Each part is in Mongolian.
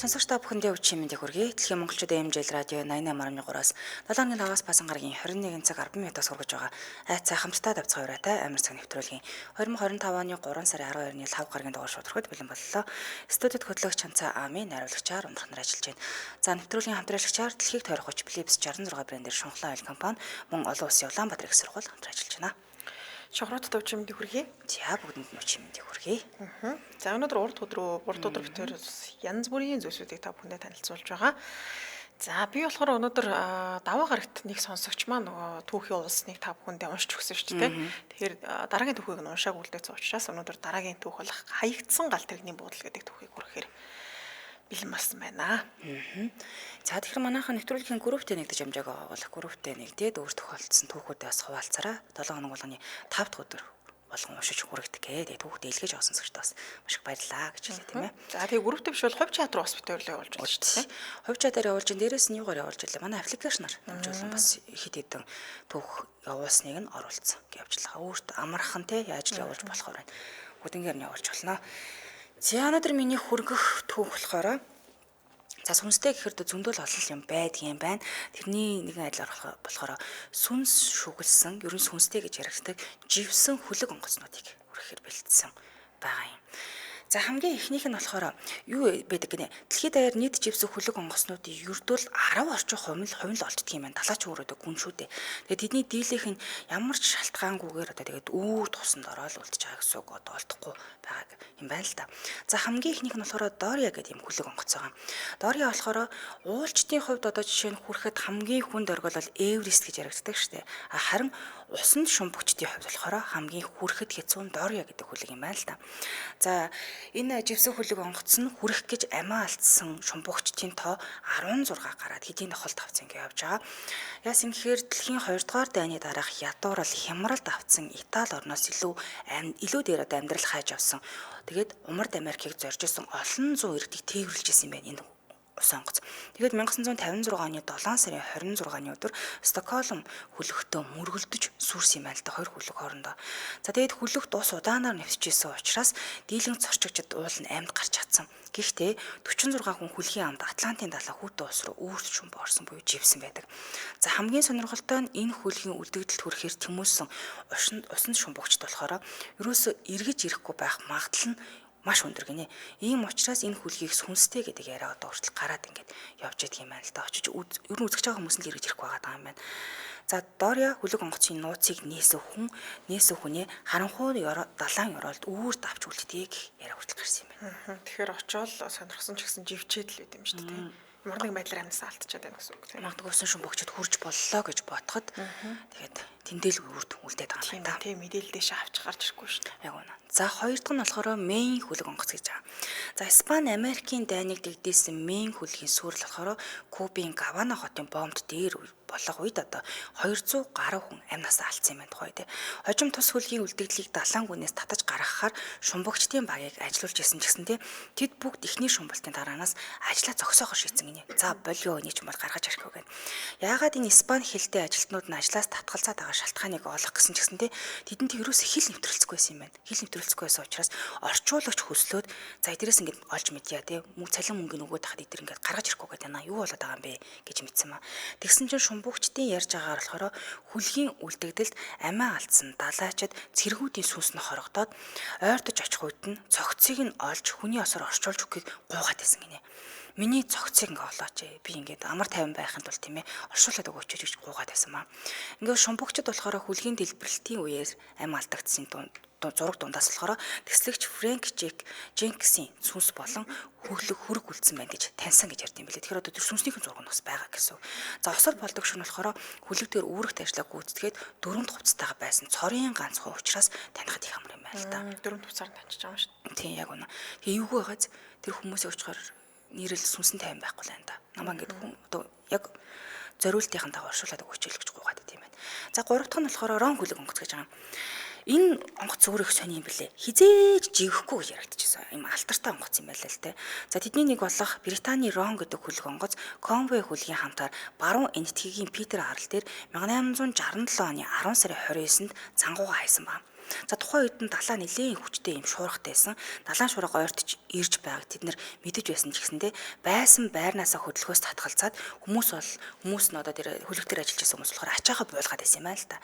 Сонсогч та бүхэндээ өчигдөр мэндийг хүргэе. Дэлхийн монголчуудын эмжил радио 88.3-аас 7-5-аас басан гарагийн 21 цаг 10 минутаас хүргэж байгаа. Айцаа хамтдаа давцгаа ураатай амар цаг нэвтрүүлгийн 2025 оны 3 сарын 12-ны 5 гарагийн дугаар шударгад бэлэн боллоо. Студид хөтлөгч Чанцаа Ами найруулагчаар ундрах нар ажиллаж байна. За нэвтрүүлгийн хамтраалагчаар дэлхийг тойрох хүч Philips 66 брендээр шунхлаа ойл компани мөн олон улсын Улаанбаатар их сургууль хамтран ажиллаж байна. Шохрот төвч мэндийг хүргэе. За бүгдэнд нь өчигдөр мэндийг хүргэе. За өнөөдөр урд өдөр битээр янз бүрийн зүйлсүүдийг та бүхэндээ танилцуулж байгаа. За би болохоор өнөөдөр даваа гарагт нэг сонсогч маань нөгөө түүхийн уулсныг та бүхэндээ уншиж өгсөн шүү дээ. Тэгэхээр дараагийн түүхийг нь уншааг үлдээсэн учраас өнөөдөр дараагийн түүх болох хаягдсан гал тэрэгний буудал гэдэг түүхийг хүрэхээр бэлэн болсон байна. За тэгэхээр манайхан нэвтрүүлгийн групптэй нэгдэж амжааг байгуулах групптэй нэгдээд өөр тохиолдсон түүхүүдээс хуваалцараа 7 хоног болгоны 5 дахь өдөр болгон уншиж хүргдэг гэдэг түүхтэй илгээж авсан сонсогчдоос маш их баярлалаа гэж хэлээ тийм ээ. За тэгээ групптэй биш бол хувь чат руу бас битүүрлээ явуулж байна шүү дээ. Хувь чатаар явуулж дээрээс нь юугаар явуулж илээ. Манай аппликейшнаар дамжуулан бас хэд хэдэн түүх явуулсныг нь оруулсан гэвчлээ. Өөрт амархан те яаж л явуулж болохоор байна. Бүдэнгээр нь явуулж болно. За өнөөдөр миний хүргэх түүх болохоор за сүнстэй гэхэд зөндөл олон юм байдгийн байна. Тэрний нэгэн адил болохоор сүнс шүглсэн, ерөн сүнстэй гэж яригддаг живсэн хөлөг онгоцнуудыг хүргэхээр бэлдсэн байгаа юм. За хамгийн эхнийх нь болохоор юу байдаг гинэ? Дэлхийд даяар нийт живсэн хөлөг онгоцнуудын ердөө 10 орчим хувь л олддог юм байна. Далаач өөрөөдөө гүн шүү дээ. Тэгээд тэдний дийлийнх нь ямар ч шалтгаангүйгээр одоо тэгээд үүр тусанд ороод үлдэж байгаа гэсэн үг одоо олдохгүй байгааг юм байна л да. За хамгийн эхнийх нь болохоор Дория гэдэг юм хөлөг онгоц байгаа. Дория болохоор уулчдын хувьд одоо жишээ нь хүрэхэд хамгийн хүнд оргил бол Эверест гэж яригддаг шүү дээ. Харин усанд шумбагчдын хувьд болохоор хамгийн хүрэхэд хэцүү Дория гэдэг хөлөг юм байна л да. За энэ живсэн хөлөг онгоц нь хүрэх гэж амиа алдсан шумбагчдын тоо 16 гараад хэдийн тохиолд авсан гэж явж байгаа. Яасан гэхээр дэлхийн 2 дугаар дайны дараах ядуурал хямралд авсан Итали орноос илүү дээр одоо амьдрал хайж авсан. Тэгээд Умард Америкийг зорж исэн олон зуун иргэдийг тээвэрлэж исэн юм байна энэ ус онгоц. Тэгээд 1956 оны 7 сарын 26-ны өдөр Стокгольм хөлөгтөө мөргөлдөж сүрс юм байна л да хоёр хөлөг хоорондоо. За тэгээд хөлөгт ус удаанаар нэвсчихсэн учраас дийлэнх цорчигчд уул нь амьд гарч чадсан. Гэхдээ 46 хүн хөлгийн амд Атлантын далай хүүтэн ус руу үүрч шумб орсон буюу живсэн байдаг. За хамгийн сонирхолтой нь энэ хөлгийн үлдэгдэлд хүрэхээр тэмүүлсэн усанд шумбагчд болохоор ерөөсөө эргэж ирэхгүй байх магадлал нь маш өндөр гинэ. Ийм учраас энэ хөлгийг сүнстэй гэдэг яриа одоо хүртэл гараад ингээд явж идэх юм байна л да. Очиж ер нь үзэж байгаа хүмүүс нь л эргэж ирэх байгаа юм байна. За Дория хөлөг онгоцын нууцыг нээсэн хүнээ харанхуй далайн ёроолд үүрт авч үлддэг яриа хүртэл гарсан юм байна. Тэгэхээр очиод сонирхсон ч гэсэн живчээд л байд юм шүү дээ. Ямар нэг байдлаар амьсаа алдчихад байна гэсэн үг тийм. Магадгүй усан шумбагчд хурж боллоо гэж бодоход тэгээд тэндэл үрд үлдээд байгаа юм да. Тийм мэдээлэл дэше авч гарч ирэхгүй шүү дээ. Яг үнэ. За хоёр дахь нь болохоор Мэйн хөлөг онгоц гэж байгаа. За Испани Америкийн дайныг дэгдээсэн Мэйн хөлгийн сүрэл болохоор Кубын Гавана хотын бомбд дээр болох үед одоо 200 гаруй хүн амнасаа алдсан юм байна тухай тий. Хожим тус хөлгийн үлдэгдлийг далайн гүнээс татаж гаргахаар шумбагчдын багийг ажилуулж исэн ч гэсэн тий тэд бүгд эхний шумбалтын дараанаас ажлаа зогсоохоор шийдсэн гинэ. За болио энийг ч юм бол гаргаж ирэхгүй гэнэ. Яагаад энэ Испани хэлтэй ажилтнууд нь ажлаас татгалзаад байгаа шалтгааныг олох гэсэн ч гэсэн тий тэдэнд ерөөсөө хил нэвтрэлцэхгүй байсан юм байна. Хил нэвтрэлцэхгүй байсан учраас орчуулагч хөслөөд за эдгээрээс ингээд олж мэдъя тий цалин мөнгөний өгөөд тахад эдгээр ингээд гаргаж ирэхгүй гэдэг байна. Юу болоод байгаа юм бэ гэж мэдсэн маа. Тэгсэн чинь шумбагчдын ярьж байгаагаар болохоор хөлгийн үлдэгдэлд амиа алдсан далайчид цэргүүдийн сүнс нь хорогдоод ойртож очих үед нь цогцыг нь олж хүний осоор орчуулж өгөхийг гуйгаад байсан гинэ. Миний цогцыг ингээ олооч би ингээд амар тайван байхын тулд тийм ээ оршуулад өгөөч гэж гуйгаад байсан маа. Ингээ шумбагчд болохоор хөлгийн дэлбэрэлтийн үеэр амиа алдагдсан зураг дундаас болохоор тэслэгч Фрэнк Женксийн сүнс болон хөрөг үлдсэн байна гэж таньсан гэж ярьд юм билээ. Тэгэхээр одоо тэр сүнснийхэн зураг нь бас байгаа гэсэн. За осол болдог шүн болохоор хөлөг дээр үүрэгт ажиллаа гүйцэтгээд дөрөв хувцастайгаа байсан цорын ганц хувь учраас таних их амар юм байна л да. Дөрөв хувцаар таньж байгаа шүү дээ. Тийм яг үнэ. Тэгээ юугүй байгааз тэр хүмүүсийн очихоор нэрэл сүнсэн тайван байхгүй л байна да. Намаа ингээд хүн одоо яг зориултынхаа дагуу оршуулад өгөөч гэж гуйгаад байт юм байна. За гурав дахь нь болохоор рон хөлөг онгоц гэж байгаа. Энэ онгоц өөрөө их сони юм билээ. Хизээж живэхгүй гэж яригдчихсан. Им алтартай онгоц юм байлаа л те. За тэдний нэг болох Британий Рон гэдэг хөлөг онгоц Конвей хөлгийн хамтаар баруун энэтхэгийн Питер арал дээр 1867 оны 10 сарын 29-нд цангууга хайсан байна. За тухайн үед нь далаа нэлээд хүчтэй юм шуурхтайсэн. Далайн шуурга ойртож ирж байгааг тэд нар мэдэж байсан ч гэсэндээ байсан байрнаасаа хөдөлгөөс татгалзаад хүмүүс нь одоо тэр хөлөг дээр ажиллаж байсан хүмүүс болохоор ачаагаа буулгаад байсан юм байна л та.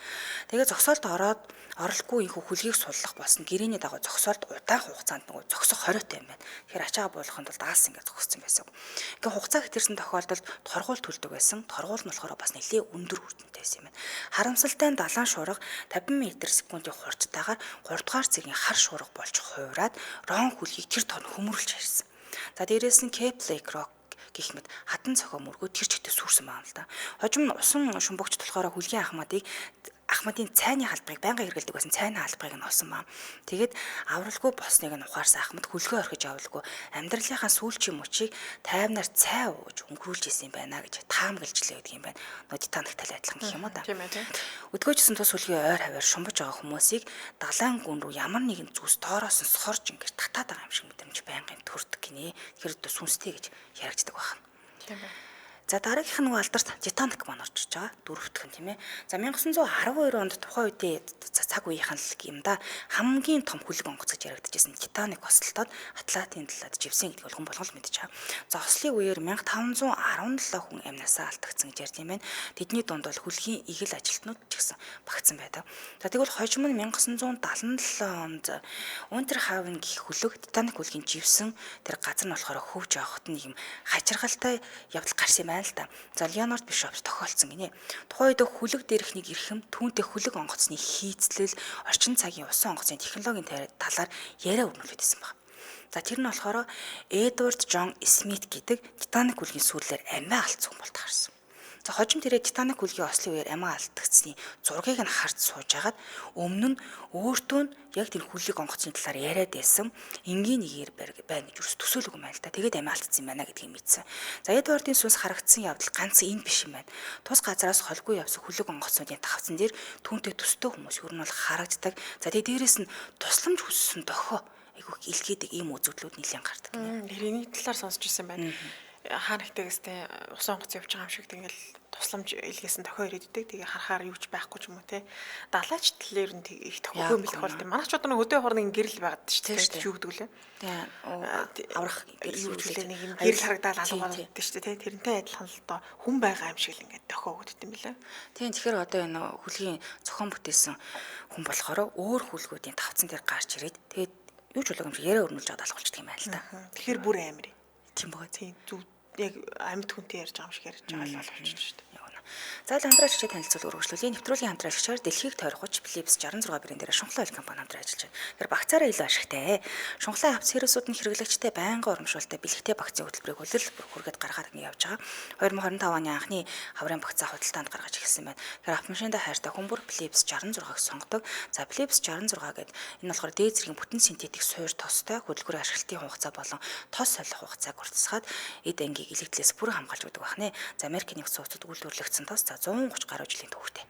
Тэгээ зогсоолд оролгүй инхүү хөлгийг суллах болсон гэрээний дагуу зогсоолд удаан хугацаанд нөгөө зогсох хориотой юм байна. Тэгэхээр ачаагаа буулгахын тулд аас ингэ зогссон байсан. Ингээ хугацаа хэтэрсэн тохиолдолд торгуул төлдөг байсан. Торгуул нь болохоор бас нэлээд өндөр хүртэнтэй байсан юм байна. Харамсалтай нь далайн шуурга 50 м/сек-ийн хурдтайгаар 3 дугаар цэгийн хар шуурга болж хуураад рон хөлгийг тэр тон хөмөрлж харьсан. За дээрээс нь Cape Rock гэх мэт хатан цохоо мөргөө тэр чигтээ сүрсэн байна л да. Хожим нь усан шумбогч болохоор хөлгийн Ахмадын цайны халбарыг байнга хэрэгэлдэг байсан цайны халбарыг нь олсон баа. Тэгээд авралгүй болсныг нь ухаарсан Ахмад хөлгөө орхиж авалгүй амьдралынхаа сүүлчийн мөчийг тайвнаар цай ууж өнгөрүүлж исэн юм байна гэж таамаглажлаа гэдэг юм байна. Нөө Титаниктай адилхан гэх юм уу да. Тийм ээ. Өдгөөжсөн тус хөлгийн ойр хаваар шумбаж байгаа хүмүүсийг далайн гүн рүү ямар нэгэн зүс доороос нь сохорж ингэж татаад байгаа юм шиг мэдрэмж байнгын төрдөг гинэ. Тэгэхээр одоо сүнстэй гэж яригддаг байна. Тийм ээ. За дараагийнх нь нөгөө алдарт Титаник маань орж иж байгаа. Дөрөвдөх нь тийм ээ. За 1912 онд тухайн үедээ цаг үеийнхэн л юм да. Хамгийн том хөлөг онгоц гэж яригдчихсэн Титаник ослолтод Атлантын талаад живсэн гэдгийг хүн болгол мэдэж байгаа. За ослын үеэр 1517 хүн амнасаа алдагдсан гэж ярьд юм байна. Тэдний дунд бол хөлгийн игэл ажилтнууд ч гэсэн багтсан байдаг. За тэгвэл хожим нь 1977 онд Унтерхавен гэх хөлөг Титаник хөлгийн живсэн тэр газар нь болохоор хөвж явахт нэг юм хачиргалтай явдал гарсан юм байна л да. За Леонард Бишоп тохиолдсон гинэ. Тухайн үед хөлөг дээрхнийг эрхэм түүнтэй хөлөг онгоцны хийцлэл, орчин цагийн усан онгоцны технологийн талаар яриа өрнүүлээд байсан баг. За тэр нь болохоор Эдвард Джон Смит гэдэг Титаник хөлгийн сүрлээр амиа алдсан хүн болт харсан. За хожим тэрэ Титаник хөлгийн ослын үеэр амиа алдагдсны зургийг нь харж сууж агаад өмнө нь өөртөө нь яг тэр хөлийг онгоцны талаар яриад байсан энгийн нэгээр байна гэж юус төсөөлөг юм байна л да. Тэгээд амиа алдсан юм байна гэдгийг мэдсэн. За Эдвардын сүнс харагдсан явдал ганц энэ биш юм байна. Тус газараас холгүй явсан хөлөг онгоцнуудын тавцан дээр түүнтэй төстэй хүмүүс ер нь бол харагддаг. За тэгээд дээрэс нь тусламж хүссэн дохио айгүйх илгээдэг ийм үзэгдлүүд нэлээд гардаг. Тэрний талаар сонсч ирсэн байна. Хаа нэгтэйгстэй усан онгоц явж байгаа юм шиг тэгэл тусламж илгээсэн тохио ирээддэг. Тэгээ харахаар юуч байхгүй ч юм уу те. Далаач талээр нь их тохиогүй юм тохиол те. Манай ч одоо нэг өдөө хорны гэрэл байгаад шүү дээ. Юу гэдэг лээ. Аврах юуч үлээ нэг юм гэрэл харагдаад алга болдог шүү дээ те. Тэрнтэй адилхан л доо хүн байгаа юм шиг л ингээд тохио өгдөг юм билээ. Тийм тэгэхээр одоо энэ хөлгийн зохион бүтээсэн хүн болохоор өөр хөлгүүдийн тавцан дээр гарч ирээд тэгээд юу ч болоогүй юм шиг яриа өрнүүлж аваад алхуулчихдаг юм байна л да. Тэгэхээр бүр амар. Тийм байгаа. Тийм зүг яг амьд хүнтэй ярьж байгаа юм шиг ярьж байгаа л болчихно шүү дээ. За хамтраалагчид танилцуул өргөжлөлийн нэвтрүүлгийн хамтраалагчаар Дэлхийг тойрогч Philips 66 брендээр шунхлаа ойл компани хамтран ажиллаж байна. Тэр багцаараа илүү ашигтай. Шунхлаа авц хэрэгсүүд нь хэрэглэгчтэй байнгын урамшуултай бэлэгтэй багцын хөтөлбөрийг хүргээд гаргаад ингэ явж байгаа. 2025 оны анхны хаврын багцаа худалдаанд гаргаж эхэлсэн байна. Тэр автомашинда хайртай хүмүүр Philips 66-г сонгодог. За Philips 66 гэдэг энэ болохоор дээд зэргийн бүтэн синтетик суур тостой хөдөлгөөрийн ашиглалтын хугацаа болон тос солих хугацааг уртасгаад эд ангийг электрээс бүр хамгаалж өгдөг байна. За Америкийн нэгдсэн улсад үйлдвэрлэгдсэн тос за 130 гаруй жилийн түүхтэй.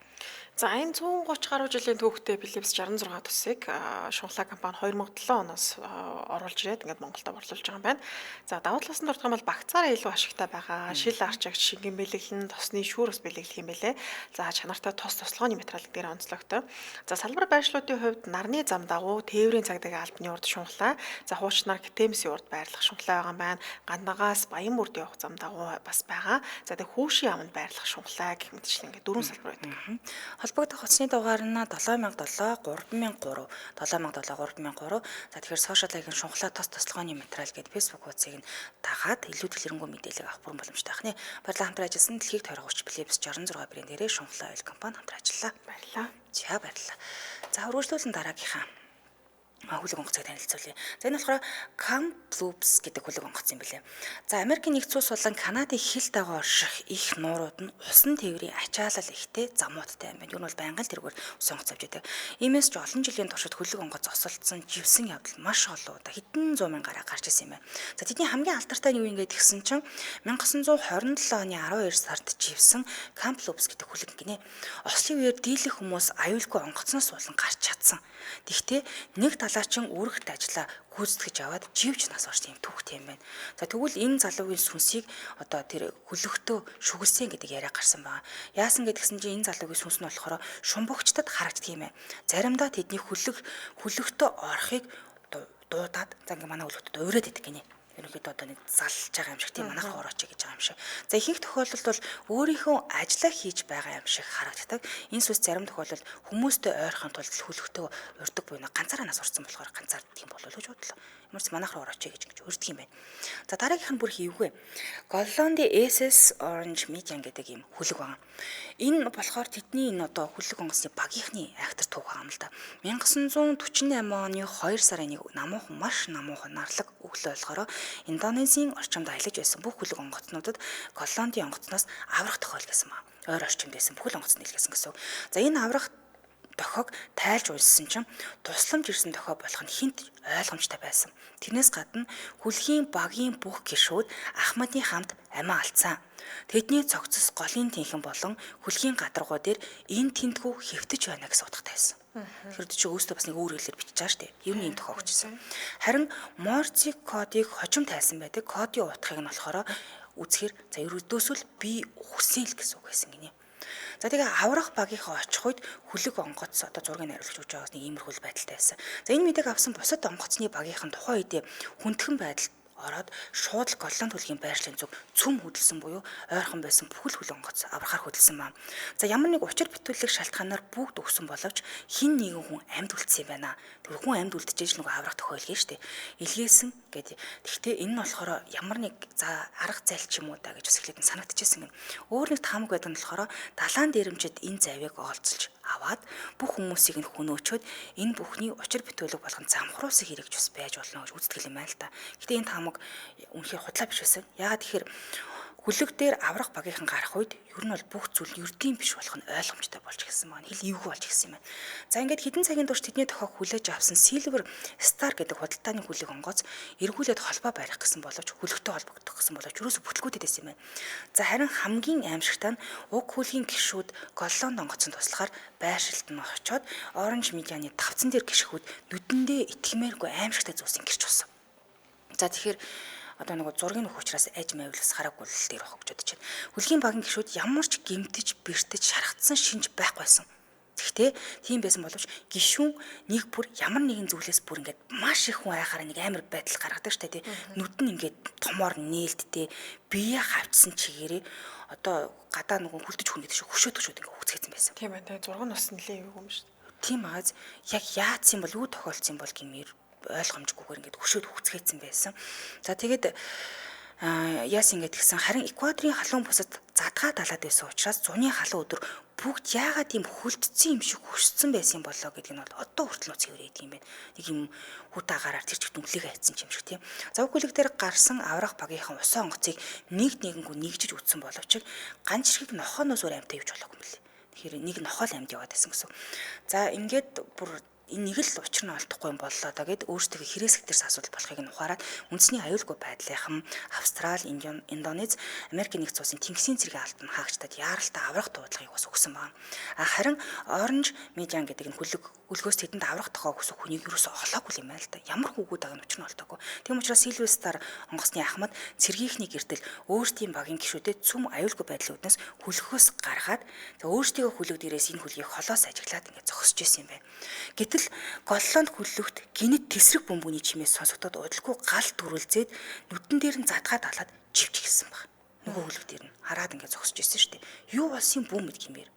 За энэ 130 гаруй жилийн түүхтэй Philips 66 тосыг шунхлаа компани 2007 оноос оруулж ирээд ингээд Монголд борлуулж байгаа юм байна. За давуу талаас нь дурдах юм бол багцаараа илүү ашигтай байгаа. Шил арчигч шингэн бэлэглэн тосны шүүр ус бэлэглэх юм байлээ. За чанартай тос тослогооны материал дээр онцлогтой. За салбар байршлуудын хувьд нарны зам дагуу тээврийн цагдаагийн албаны урд шунхлаа. За хуучнаар Китэмсийн урд байрлах шунхлаа байгаа юм байна. Гандагаас Баян бүрд явах зам дагуу бас байгаа. За тэг хүүшийн аманд байрлах шунхлаа гэх мэтчлэн ингээд дөрвөн салбар байдаг. Холбогдох утасны дугаар нь 7007 3003 7007 3003. За тэгэхээр сошиалын шунхлаа тос тослогооны материал гэдэг Facebook хуудсыг нь дагаад илүү дэлгэрэнгүй мэдээлэл авах бүрэн боломжтой байна. Баярлалаа хамтран ажилласан Дэлхийг тойрогч Philips 66 брендээрээ шунхлаа ойл компани хамтран ажиллалаа. Баярлалаа. За баярлалаа. За үргэлжлүүлэн дараагийнхаа хөлөг онгоцыг танилцуулъя. За энэ болохоор Kamloops гэдэг хөлөг онгоц юм билээ. За Америкийн нэгдсэн улс болон Канадын хил дагуу орших их нуурууд нь усан тээврийн ачаалал ихтэй замуудтай юм байна. Юу нь бол байнгын тэргээр ус онгоц авч байдаг. Иймээс ч олон жилийн туршид хөлөг онгоц осолдсон живсэн явдал маш олон удаа хэдэн зуун мянгаараа гарч ирсэн юм байна. За тэдний хамгийн алдартай нь юу юм гээд гисэн чинь 1927 оны 12 сард живсэн Kamloops гэдэг хөлөг гинэ. Ослын үеэр дийлэх хүмүүс аюулгүй онгоцноос болон гарч чадсан. Тэгвэл нэг талаачин үүрэгт ажилла гүйцэтгэж аваад живж нас орч тийм түүхтэй юм байна. За тэгвэл энэ залуугийн сүнсийг одоо тэр хөлөгтөө шүглсэн гэдэг яриа гарсан байгаа. Яасан гэдгсэн чинь энэ залуугийн сүнс нь болохоор шумбагчдад харагддаг юм байна. Заримдаа тэдний хөлөгтөө орохыг дуудаад за ингээ манай хөлөгтөд ураад идэг гинэ. Ерөнхийдөө одоо нэг залж байгаа юм шиг тийм манайх орооч гэж байгаа юм шиг. За ихэнх тохиолдолд бол өөрийнхөө ажиллаа хийж байгаа юм шиг харагддаг. Энэ сүнс зарим тохиолдолд хүмүүстэй ойрхон тулд хөлөгтөө урьдаг буюу ганцаараа нас орсон болохоор ганцаар тийм болов гэж бодлоо. Ямарч манайх руу орооч гэж урьдаг юм байна. За дараагийнх нь бүр хийвгүй. Голландын SS Orange Median гэдэг юм хөлөг байгаа. Энэ болохоор тэдний энэ одоо хөлөг онгоцны багийнхны актер түүх байгаа юм л да. 1948 оны 2 сарын 1 намуухан маш намуухан нарлаг өглөө болохоор Индонезийн орчимд аялаж байсан бүх хөлөг онгоцнуудад Голландын онгоцноос аврах тохиол гэсэн маа. Ойр орчимд байсан бүхэл онгоц нийлгэсэн гэсэн. За энэ аврах дохиог тайлж уншсан чинь тусламж ирсэн дохио болох нь хинт ойлгомжтой байсан. Тэрнээс гадна хөлгийн багийн бүх гишүүд Ахмадын хамт амиа алдсан. Тэдний цогцос голын тэнхэн болон хөлгийн гадаргуу дээр энэ тентгүү хэвтэж байна гэсэн утгатай байсан. Тэгэхээр чи өөрөөсөө бас нэг өөр хэлээр бичиж байгаа шүү дээ. Ер нь энэ тохиогчсон. Харин Морзе кодыг хожим тайлсан байдаг. Кодын утгыг нь болохоор үзэхээр за ердөөсөл би үхсэн л гэсэн үг байсан гинэ. За тэгээ аврах багийнхаа очих үед хөлөг онгоц одоо зургийг хариулж өгч байгаас нэг иймэрхүү байдалтай байсан. За энэ мэдээг авсан бусад онгоцны багийнхан тухайн үедээ хүндхэн байдалд ороод шууд л Голланд хөлгийн байршлын зүг цөм хөдөлсөн буюу ойрхон байсан бүхэл хөл онгоц аврахаар хөдөлсөн байна. За ямар нэг учир бүтүүлэг шалтгаанаар бүгд өгсөн боловч хин нэгэн хүн амьд үлдсэн юм байна. Тэр хүн амьд үлдчихэж нөгөө аврах тохиолгоо шүү дээ. Илгээсэн гэдэг. Гэхдээ энэ нь болохоор ямар нэг за арга зайлч юм уу да гэж бас эхлээд санагдчихсэн юм. Өөр нэг таамаг байдаг нь болохоор далаан дээрэмчэд энэ завийг олцолж аваад бүх хүмүүсийг нь хөнөөчөөд энэ бүхний учир бүтүүлэг болгон замхруулсан хэрэг ч бас байж болно гэж үздэг юм байна л да. Гэтэ энэ таамаг үнэхээр худлаа биш байсан. Яагаад тэгэхээр хөлөг дээр аврах багийнхан гарах үед ер нь бол бүх зүйл ердийн биш болох нь ойлгомжтой болж гисэн маань хэл эвгүй болж гисэн юм байна. За ингээд хэдэн цагийн турш тэдний тохиог хүлээж авсан Silver Star гэдэг худалдааны хөлөг онгоц эргүүлээд холбоо барих гэсэн боловч хөлөгтэй холбогдох гэсэн боловч юусоо бүтлгүүдэд байсан юм байна. За харин хамгийн аимшигтай нь уг хөлгийн гишүүд Голланд онгоцонд туслахаар байршилд нь очиод Orange Median-ы тавцан дээр гიშгүүд нүдэндээ итгэмээргүй аимшигтай зүйлс ингэрч болсон. За тэгэхээр одоо нэг зургийн нөхөчраас аж майвлаас хараагүй л дээр авах гэж бодож байна. Хөлгийн багийн гишүүд ямар ч гимтэж, бэртэж, шархацсан шинж байхгүйсэн. Гэхдээ тийм байсан боловч гишүүн нэг бүр ямар нэгэн зүйлээс бүр ингээд маш их хүн айхаараа нэг амар байдал гаргадаг штэ тий. Нүд нь ингээд томоор нээлттэй, бие хавцсан чигээрээ одоо гадаа нөгөө хүлдэж хүн гэдэг шиг хөшөөд ингээд хүцгээсэн байсан. Тийм байна. Тэгээ зураг нь бас нэлээ юу юм шүү дээ. Тийм ааз яг яатсан бол юу тохиолдсон бол гэмээр ойлгомжгүйгээр ингээд хөшөөд хүцгээсэн байсан. За тэгээд яасан ингээд гисэн харин Эквадорын халуун бусад задгаа далаад байсан учраас зуны халуун өдөр бүгд яагаад ийм хөлдсөн юм шиг хөшсөн байсан болоо гэдэг нь бол одоо хүртэл цэврээд юм байна. Нэг юм хүт агаараар тэр чигт нүглийг хайцсан юм шиг тийм. Завхүлэг дээр гарсан аврах багийнхан усан онгоцыг нэггүй нэгжиж үтсэн боловч ганчирхийг нохооноос өөр амьтаа юуж болоогүй юм бэл. Тэгэхээр нэг нохоол амьд яваад байсан гэсэн. За ингээд бүр энэ нэг л учир нь олдохгүй юм боллоо да гэд өөрсдөө хэрэгсэгдэрс асуудал болохыг нь ухаарад үндэсний аюулгүй байдлынхан Австрали, Индонез, Америкийн нэгдсэн улсын тэнгисийн цэргийн албан хаагчдад яаралтай аврах дуудлагыг бас өгсөн байна. Харин Orange Median гэдэг энэ хөлгөөс тэдэнд аврах тохиог хүсэх хүнийг юусоо олоогүй юм байна л да. Ямар хүүгүүд байгаа нь учир нь олдоогүй. Тийм учраас Silver Star онгоцны Ахмад цэргийнхний гэртэл өөрсдийн багийн гишүүдэд цөм аюулгүй байдлын үднэс хөлгөөс гаргаад өөрсдийнхөө хөлөг дээрээс энэ хөлгийг холоос ажиглаад ингээд зогсож ирсэн юм байна. Гэтэл Голланд хөллөгт гинэт тесрэг бөмбөгийн чимээс сонсогдоод удалгүй гал дүрэлзээд нүдэн дээр нь задгаа талаад живж гисэн баг. Нөгөө хөлөг дээр нь хараад ингээд зогсож ирсэн шүү дээ. Юу болсон бүүм мэд гэмээр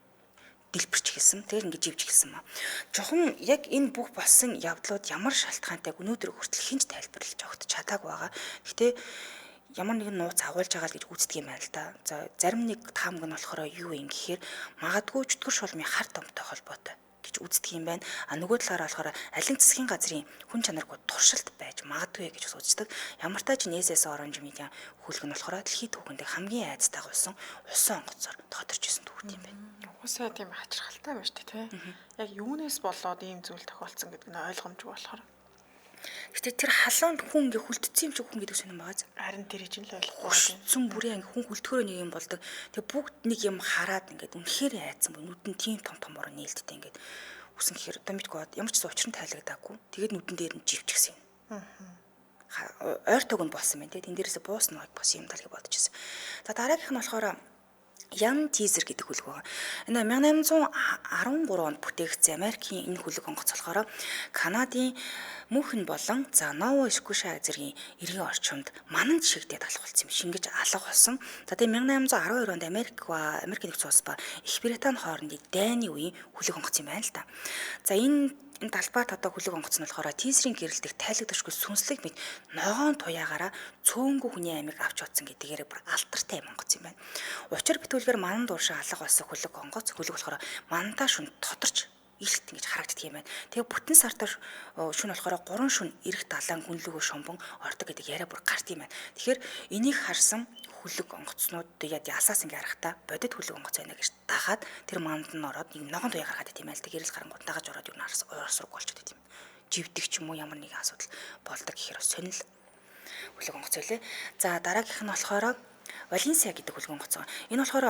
дэлбэрч гисэн. Тэр ингээд живж гисэн маа. Жохон яг энэ бүх болсон явдлууд ямар шалтгаантай өнөөдөр хүртэл хинж тайлбарлаж өгч чадаагүй байгаа. Гэтэ ямар нэгэн нууц агуулж байгаа л гэж үздэг юм байна л да. За зарим нэг таамаг нь болохоор юу юм гэхээр магадгүй чөтгөр шулмын хар домтой холбоотой гэж үздэг юм байна. Нөгөө талаараа болохоор алин засгийн газрын хүн чанаргүй туршилт байж магадгүй гэж үздэг. Ямар ч тач SS Orange Median хөлөг нь болохоор дэлхийд түүхэндээ хамгийн айцтай болсон усан онгоцоор тодорч исэн түүхт юм байна. Угсаа тийм хачирхалтай байна шүү дээ, тий. Яг юунаас болоод ийм зүйл тохиолдсон гэдэг нь ойлгомжгүй болохоор. Гэтэ тэр халуунд хүн ингээ хүлдсэн юм шиг хүн гэдэг сонирн байгаа. Харин тэр чинь л ойлгохгүй байна. Зүн бүрийн хүн хүлдгөрөө нэг юм болдог. Тэгээ бүгд нэг юм хараад ингээд үнэхээр айцсан бо нүдэн тийм томор нээлттэй ингээд үсэн гэхээр одоо мэдгүй ямар ч учир нь тайлагдаагүй. Тэгээд нүдэн дээр нь живчихсэн юм. Ойр туг нь болсон байна те. Тэн дээрээс буусна бас юм даа гэж бодож байсан. За дараагийнх нь болохоор Ян Тизер гэдэг хүлэг байгаа. Энэ 1813 онд бүтээгдсэн Америкийн энэ хүлэг онгоц болохоор Канадын Мөнхен болон Нова Скоша зэргийн эргийн орчимд мананд шигдээд алах болсон юм. Шингэж алга болсон. За тэгээ 1812 онд Америкийн нэгдсэн улс ба Их Британи хоорондын дайны үеийн хүлэг онгоц юм байна л да. За энэ талбайт одоо хүлэг онгоц нь болохоор Тизерийн гэрэлдэх тайлагдашгүй сүнслэг мэд ногоон туяагаараа цөөнгөө хүний амийг авч утсан гэдгээр бүр алдартай юм онгоц юм байна. Учир битүүлгээр манан дууршаа алга болсон хүлэг онгоц хүлэг болохоор мандаа шүн тодорч илт ингэж харагддаг юм байна. Тэгээ бүтэн сартаа шүн болохоор 3 шүн эрэх далайн гүнлэгөө шомбон ордог гэдэг яриа бүр гарт юм байна. Тэгэхээр энийг харсан хүлэг онгоцнууд тэгээд ялсаас ингэ харахтаа бодит хүлэг онгоц байна гэж дагаад тэр манд нь ороод нэг ногоон туяа гаргаад байт юм байл. Тэг гэрэл гарангууд дагаж ороод юу наарс уурсраг болчиход байт юм. Живдэг ч юм уу ямар нэгэн асуудал болдог гэхээр сонил хүлэг онгоц байлээ. За дараагийнх нь болохоор Валенсиа гэдэг хүлэг онгоц байгаа. Энэ болохоор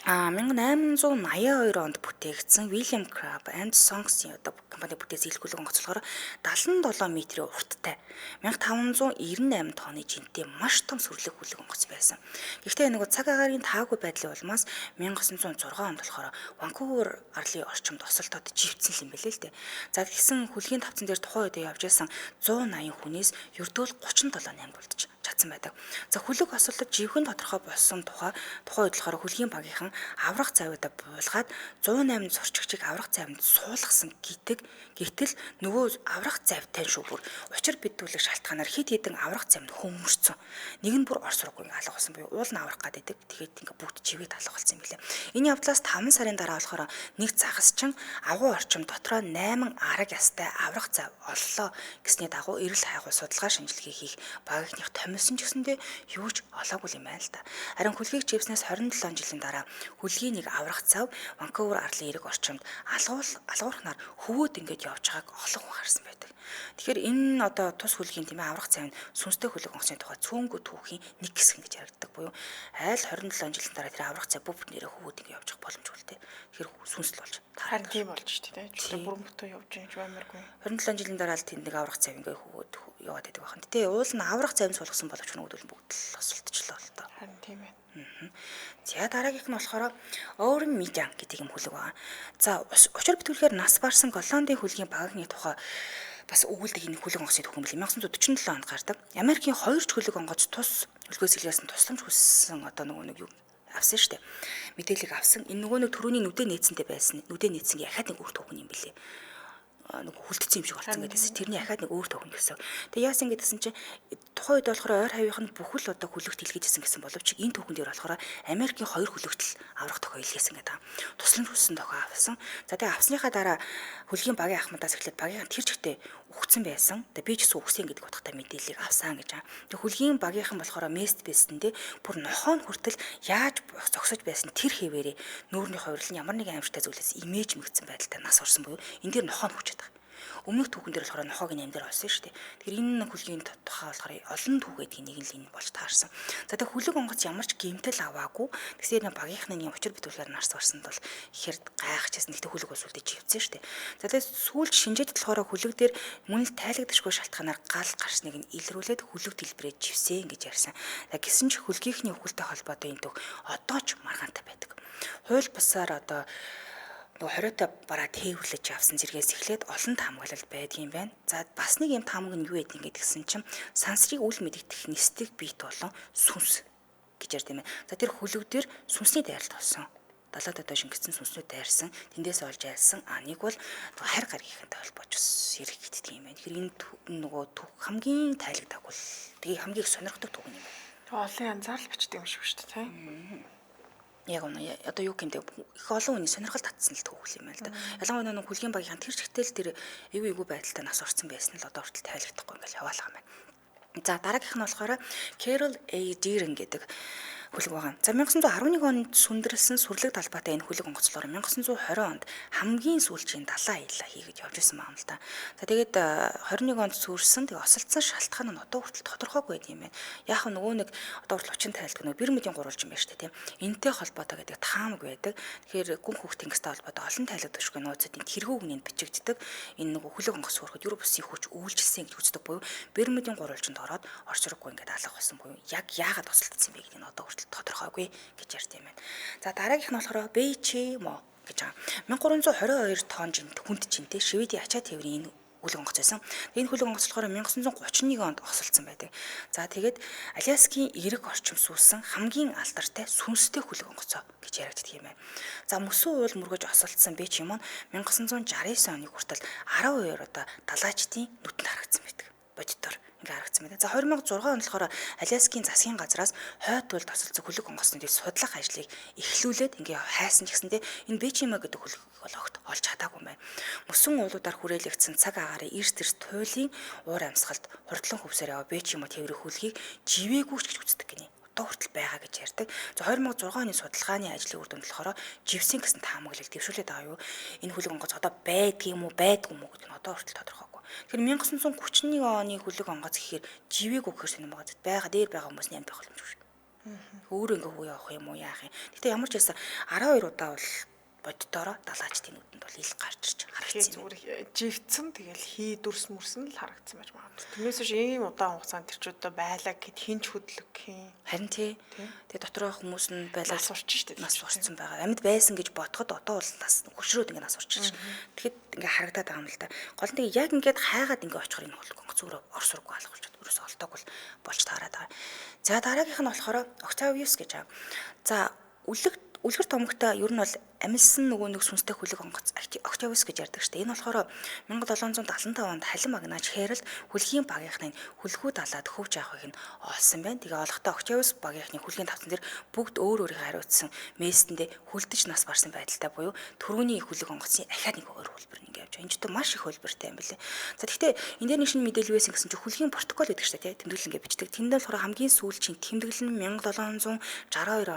1882 онд бүтээгдсэн William Crabb and Sons-ийн одоо компани бүтээсэн илгүүлэг онгоц болохоор 77 метрийн урттай 1598 тонны жинтэй маш том сүрлэг хүлэг онгоц байсан. Гэхдээ нэг цаг агаарын таагүй байдлын улмаас 1906 онд болохоор Ванкувер арлын орчимд осолтод живцсэн юм билээ л дээ. За тэгсэн хүлгийн тавцан дээр тухайн үед явж байсан 180 хүнээс ердөөл 37 наймд үлдчих чадсан байдаг. За хүлэг осолдод живхэн тодорхой болсон тухайн үед болохоор хүлгийн багийнхан аврах завьудаа буулгаад 108 зурчигчийг аврах завьд суулгасан гэдэг. Гэтэл нөгөө аврах завьтай шүү бүр учир битүүлэх шалтгаанаар хид хідэн аврах завьд хөмөрцөн. Нэг нь бүр орс руугүй алга болсон буюу уул нь аврах гэдэг. Тэгээд ингээ бүгд живэд алга болсон юм билээ. Энэ явдлаас 5 сарын дараа болохоор нэг загасчин агуу орчим дотроо 8 арга ястай аврах завь оллоо гэсний дагуу эрэл хайгуул судалгаа шинжилгээ хийх багийнхных томилсон ч гэсэндээ юу ч олоогүй юм байна л да. Харин хүлгийг живснээс 27 жилийн дараа хүлгийн нэг аврах зав Ванкувер арлын эрэг орчимд алгуурхнаар хөвөөд ингээд явж байгааг олон хүн харсан байдаг. Тэгэхээр энэ одоо тус хүлгийн тийм ээ аврах цав нь сүнстэй хүлэг онгоцны тухай цөөнгөө түүхийн нэг хэсэг гэж яригддаг буюу айл 27 жилийн дараа тэр аврах цав бүх нэрээ хөвөөд ингээд явж байгаа боломжгүй л дээ. Тэгэхээр сүнсэл болж харин тийм болж шүү дээ. Чөлөө бүрэн бүтэн явж байгаа юм амаргүй. 27 жилийн дараа л тэнд нэг аврах цав ингээд хөвөөд яваад байдаг байна. Тэ уул нь аврах цав нь суулгасан боловч нөгөөдөл нь бүгд л осолдчихлоо л доо. Харин тийм ээ. За дараагийнх нь болохоор Оурен Мижан гэдэг юм хүлэг байгаа. За учир битүүлгээр нас барсан Голландын хүлгийн багийн тухай бас өгүүлдэг энэ хүлэг онгоцны түүхэн бил 1947 онд гардаг. Америкийн 2 ч хүлэг онгоц тус өлгөөс илгээсэн тусламж хүссэн одоо нэг юу авсан шүү дээ. Мэдээллийг авсан. Энэ нэг төрөний нүдэ нээцэнтэй байсан. Нүдэ нээцэн яхаад нэг өөр түүхэн юм билээ. Нэг хүлдсэн юм шиг болсон гэдээс тэрний ахаад нэг өөр төгнө гэсэн. Тэгээ яасан гэдсэн чинь тухайн үед болохоор ойр хавийнх нь бүхэл одоо хүлэгт илгээжсэн гэсэн боловч энэ түүхэн дээр болохоор Америкийн 2 хүлэгтэл аврах тохио илгээсэн гэдэг. Тусламж хүссэн тохио авсан. За тэгээ авсныхаа дараа хүлгийн багийн ахмадаас эхлээд багийн тэр чигтээ өгцөн байсан. Тэгээ би ч гэсэн өгсөн гэдэг утгатай мэдээллийг авсан гэж. Тэгээ хүлгийн багийнхан болохоор мест бэсэндээ бүр нохоо хүртэл яаж зогсож байсан тэр хэвээрээ нүүрний хувирлан ямар нэгэн амьжтай зүйлээс имиж мэгцэн байдалтай нас орсон буюу энэ дээр нохоо хүчээд байгаа. Өмнөх түүхэн дээр болохоор нохоог нь амьдаар олсон шүү дээ. Тэгэхээр энэ хүлгийн тухай болохоор олон түүхээдгийн нэг л энэ болж таарсан. За тэгээ хүлэг онгоц ямар ч гэмтэл аваагүй. Тэгсээр нэг багийнхны юм учир битүүлгээр нарс барсанд бол ихээр гайхажсэн. Нэгтэй хүлэг ус үлдэж живцэн шүү дээ. За тэгээ сүүлд шинжээд болохоор хүлэг дээр мөн л тайлагдашгүй шалтгаанаар гал гарсныг нь илрүүлээд хүлэг дэлбэрээ живсэн гэж ярьсан. Гэсэн ч хүлгийнхний өвгөлтэй холбоотой энэ түүх одоо ч маргаантай байдаг. Хууль бусаар одоо хориотой бараа тээвэрлэж авсан зэргээс эхлээд олон таамаглал байдгийн байна. За бас нэг юм таамаг нь юу гэдэг ингэ гэсэн чинь сансрыг үл мэдэгдэх нисдэг биет болон сүнс гэж ярьд юм байна. За тэр хүлэг дээр сүнсний дайралт болсон. Далаад одоо шингэсэн сүнснүүд дайрсан, тэндээс олж айлсан. Нэг бол хайр гаргийнхэнтэй холбож бас хэрэг гэдэг юм байна. Тэгэхээр энэ нөгөө түүх хамгийн тайлагдаагүй л тэгээ хамгийн их сонирхдаг түүх юм байна. Олон янзаар л бичдэг юм шиг шүү дээ, тийм. Яг үнэ одоо юу гэмтэй их олон хүний сонирхол татсан л түүх юм байна л да. Ялангуяа нэг хүлгийн багийн тэр чигтэл тэр эвгүй байдалтай нас орсон байсан л одоо хүртэл тайлагдахгүй ингээл яваалах юм байна. За дараагийнх нь болохоор Carol A. Deering гэдэг хөлөг байгаа. За 1911 онд сүндэрлсэн сүрлэг талбайтай энэ хөлөг онгоцлоор 1920 онд хамгийн сүүлчийн далайн аялал хийгээд явж исэн юм л да. За тэгээд 21 онд сүрсэн тэгээ осолцсон шалтгаан нь одоо хүртэл тодорхойгүй байт юм байна. Яг нөгөө нэг одоо хүртэл хүчин тайлдаг нөгөө пирамидын гурвалж юм байна шүү дээ тийм. Энтэй холбоотой гэдэг таамаг байдаг. Тэгэхээр гүн хөх тэнгистэй холбоотой олон тайлагдчихгүй нууцуудын тэргүү үгнэнд бичигддэг. Энэ нөгөө хөлөг онгоц suurахад юу бүсийн хүч үйлчилсэн гэж үздэг буюу пирамидын гурвалжинд ороод орчроггүй ингээд алга болсон буюу яг яагаад тусалдсан бэ гэдгийг одоо хүртэл тодорхойгүй гэж ярьд юм байна. За дараагийнх нь болохоор Бэйчимо гэж байгаа. 1322 тонн хүнд жинтэй Шведийн ачаа тээврийн энэ хөлөг онгоц байсан. Энэ хөлөг онгоц болохоор 1931 онд осолцсон байдаг. За тэгээд Аляскийн эрэг орчим сүүлсэн хамгийн алдартай сүнстэй хөлөг онгоцоо гэж яригддаг юм байна. За мөсөн уул мөргөж осолцсон Бэйчимо нь 1969 оны хүртэл 12 удаа далайчдын нүдэнд харагдсан байдаг. Бодитоор ингээ харагдсан байна. За 2006 онд болохоор Аляскийн засгийн газраас хойд туйл тосолцох хөлөг онгоцны судлах ажлыг эхлүүлээд ингээ хайсан ч гэсэндээ энэ Бэйчимо гэдэг хөлөг огт олж чадаагүй байна. Мөсөн уулуудаар хүрээлэгдсэн цаг агаарын эрс тэрс туйлын уур амьсгалд хурдлан хөвсөөр яваа Бэйчимо тээврийн хөлгийг живээгүйч гэж үздэг гинэ. Одоо хүртэл байгаа гэж ярьдаг. За 2006 оны судалгааны ажлын үр дүнд болохоор живсэн гэсэн таамаглал дэвшүүлээд байгаа юу. Энэ хөлөг онгоц одоо байдгийм үү байдгүй юм уу гэдэг нь одоо хүртэл тодорхойгүй. Тэгэхээр 1931 оны хөлөг онгоц гэхээр живээгүү гэхээр сонирм байгаа дээр байгаа хүмүүс нэмт байх боломжгүй шүү. Өөр ингээ хүү явах юм уу яах юм. Гэтэ ямар ч байсан 12 удаа бол боддороо далаачдын нүдэнд бол ил гарч ирж харагдсан. Зүгээр живцэн тэгэл хий дүрс мөрсөн л харагдсан байж магадгүй. Тэрнээс биш ийм удаан хугацаанд тэрчүүдээ байлаа гэд хинч хөдлөг хин. Харин тий. Тэгээ дотроо хүмүүс нь байлаа сурч штэ. Нас сурцсан байгаа. Амьд байсан гэж бодоход одоо бол нас хөшрөөд ингээ нас сурч байна. Тэгэхэд ингээ харагдаад байгаа юм л да. Гол нь яг ингээд хайгаад ингээ очихор энэ хөлгөн зүгээр орсургүй алах болчиход ерөөсө олдог болж таарад байгаа. За дараагийнх нь болохоор Octavius гэж байгаа. За үлгэр томогтой ер нь бол амилсан нөгөө нэг сүнстэй хөлөг онгоц Octavius гэж ярьдаг штэ. Энэ болохоор 1775 онд халин магнаач Хэрэлд хөлгийн багийнхны хөлгүүд далаад хөвж авахыг нь олсон байна. Тэгээ олохдоо Octavius багийнхны хөлгийн тавцан дээр бүгд өөр өөрийнхөө хариуцсан мессэндээ хөлдөж нас барсан байдалтай буюу түрүүний хөлөг онгоцын ахаад нэг өөр хөлбөр ингээ явж байгаа. Энэ ч гэсэн маш их хөлбөртэй юм билээ. За гэхдээ энэ дээр нэг шинэ мэдээлэл байсан гэсэн чинь хөлгийн протокол гэдэг штэ тий. Тэмдэглэл ингээ бичдэг. Тэнд болохоор хамгийн сүүлчийн тэмдэглэл нь 1762